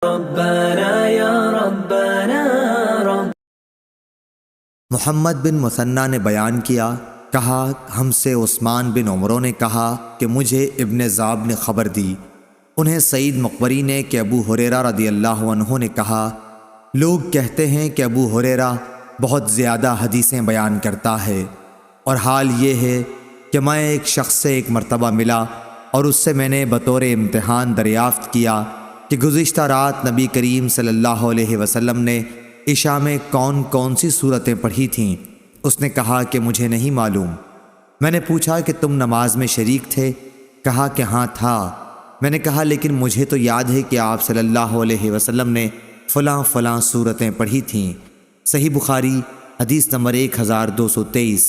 ربنا یا ربنا رب۔ محمد بن مثنیٰ نے بیان کیا، کہا ہم سے عثمان بن عمرو نے کہا کہ مجھے ابن ذاب نے خبر دی، انہیں سعید مقبری نے کہ ابو ہریرہ رضی اللہ عنہ نے کہا، لوگ کہتے ہیں کہ ابو ہریرہ بہت زیادہ حدیثیں بیان کرتا ہے، اور حال یہ ہے کہ میں ایک شخص سے ایک مرتبہ ملا اور اس سے میں نے بطور امتحان دریافت کیا کہ گزشتہ رات نبی کریم صلی اللہ علیہ وسلم نے عشاء میں کون کون سی صورتیں پڑھی تھیں؟ اس نے کہا کہ مجھے نہیں معلوم۔ میں نے پوچھا کہ تم نماز میں شریک تھے؟ کہا کہ ہاں تھا۔ میں نے کہا لیکن مجھے تو یاد ہے کہ آپ صلی اللہ علیہ وسلم نے فلاں فلاں صورتیں پڑھی تھیں۔ صحیح بخاری حدیث نمبر 1223۔